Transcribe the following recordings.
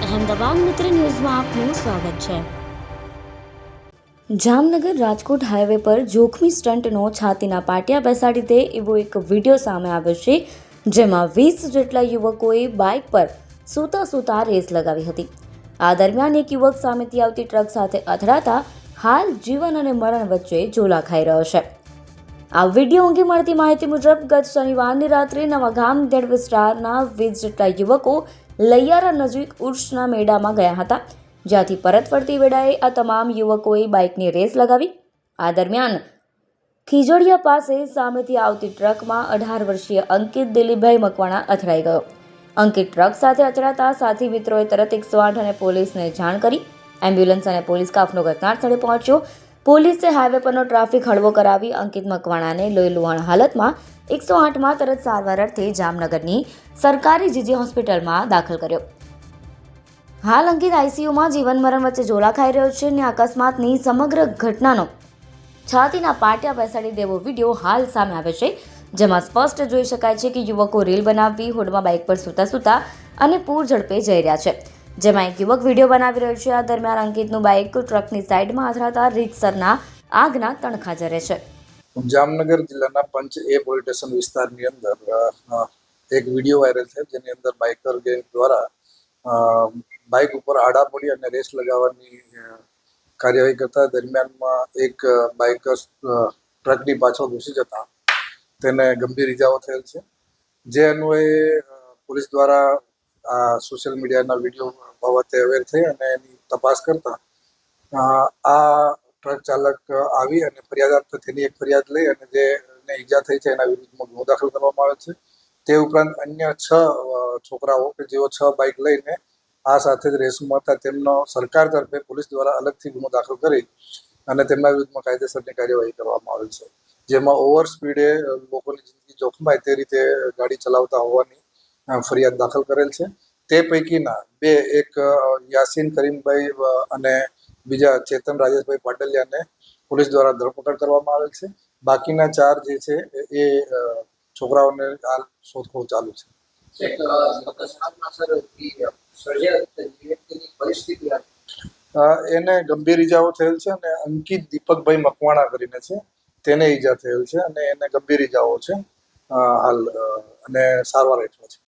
અહેમદાબાદ મિત્ર ન્યૂઝમાં આપનું સ્વાગત છે। જામનગર રાજકોટ હાઈવે પર જોખમી સ્ટન્ટનો છાતીના પાટિયા બેસાડી દે એવો એક વિડીયો સામે આવ્યો છે, જેમાં 20 જેટલા યુવકોએ બાઇક પર સૂતા રેસ લગાવી હતી। આ દરમિયાન એક યુવક સામેથી આવતી ટ્રક સાથે અથડાતા હાલ જીવન અને મરણ વચ્ચે ઝોલા ખાઈ રહ્યો છે। આ વિડીયો અંગે મળતી માહિતી મુજબ ગત શનિવારની રાત્રે નવાગામ દેડ વિસ્તારના 20 જેટલા યુવકો લૈયારા નજીક ઉર્સના મેળામાં ગયા હતા, જ્યાંથી પરત ફરતી વેળાએ આ તમામ યુવકોએ બાઇકની રેસ લગાવી। આ દરમિયાન ખીજડીયા પાસે સામેથી આવતી ટ્રકમાં 18 વર્ષીય અંકિત દિલીપભાઈ મકવાણા અથડાઈ ગયો। અંકિત ટ્રક સાથે અથડાતા સાથી મિત્રોએ તરત 108 અને પોલીસને જાણ કરી। એમ્બ્યુલન્સ અને પોલીસ કાફલો ઘટના સ્થળે પહોંચ્યો। પોલીસે હાઈવે પરનો ટ્રાફિક હળવો કરાવી અંકિત મકવાણાને લોહીલુહાણ હાલતમાં 108માં તરત સારવાર અર્થે જામનગરની સરકારી જીજી હોસ્પિટલમાં દાખલ કર્યો। હાલ અંકિત આઈસીયુમાં જીવન મરણ વચ્ચે ઝોલા ખાઈ રહ્યો છે અને અકસ્માતની સમગ્ર ઘટનાનો છાતીના પાટિયા બેસાડી દેવો વિડીયો હાલ સામે આવ્યો છે, જેમાં સ્પષ્ટ જોઈ શકાય છે કે યુવકો રીલ બનાવી હોડમાં બાઇક પર સૂતા અને પૂર ઝડપે જઈ રહ્યા છે, જેમાં એક યુવક વિડીયો બનાવી રહ્યો છે। આ દરમિયાન અંકિતનું બાઇક ટ્રકની સાઈડમાં અથડાતા રીતસરના આગના તણખા જરે છે। જામનગર જિલ્લાના પંચ એ પોલીસ સ્ટેશન વિસ્તારની અંદર એક વિડીયો વાયરલ છે, જેની અંદર બાઇકર ગેંગ દ્વારા બાઇક ઉપર આડા પડી અને રેસ લગાવવાની કાર્યવાહી કરતા દરમિયાનમાં એક બાઇકર ટ્રકની પાછળ ઘૂસી જતા તેને ગંભીર ઇજાઓ થયેલ છે। જે અન્વયે પોલીસ દ્વારા આ સોશિયલ મીડિયાના વિડીયો બાબતે અવેર થઈ અને એની તપાસ કરતા આ ટ્રક ચાલક આવી અને ફરિયાદ આપતા તેની એક ફરિયાદ લઈ અને જેને ઈજા થઈ છે એના વિરુદ્ધમાં ગુનો દાખલ કરવામાં આવે છે। તે ઉપરાંત અન્ય 6 છોકરાઓ કે જેઓ 6 બાઇક લઈને આ સાથે જ રેસમાં હતા તેમનો સરકાર તરફે પોલીસ દ્વારા અલગથી ગુનો દાખલ કરી અને તેમના વિરુદ્ધમાં કાયદેસરની કાર્યવાહી કરવામાં આવેલ છે, જેમાં ઓવર સ્પીડે લોકોની જિંદગી જોખમાય તે રીતે ગાડી ચલાવતા હોવાની ફરિયાદ દાખલ કરેલ છે। તે પૈકીના 2 એક યાસીન કરીમભાઈ અને બીજા ચેતન રાજેશભાઈ પાટલિયાને પોલીસ દ્વારા ધરપકડ કરવામાં આવેલ છે। બાકીના 4 જે છે એ છોકરાઓને હાલ શોધખોળ ચાલુ છે। એને ગંભીર ઈજાઓ થયેલ છે અને અંકિત દીપકભાઈ મકવાણા કરીને છે તેને ઈજા થયેલ છે અને એને ગંભીર ઈજાઓ છે હાલ અને સારવાર હેઠળ છે।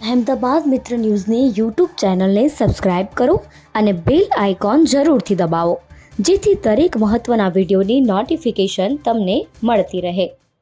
અહેમદાબાદ મિત્ર ન્યૂઝની યુટ્યુબ ચેનલને સબસ્ક્રાઇબ કરો અને બેલ આઇકોન જરૂરથી દબાવો, જેથી દરેક મહત્ત્વના વિડીયોની નોટિફિકેશન તમને મળતી રહે।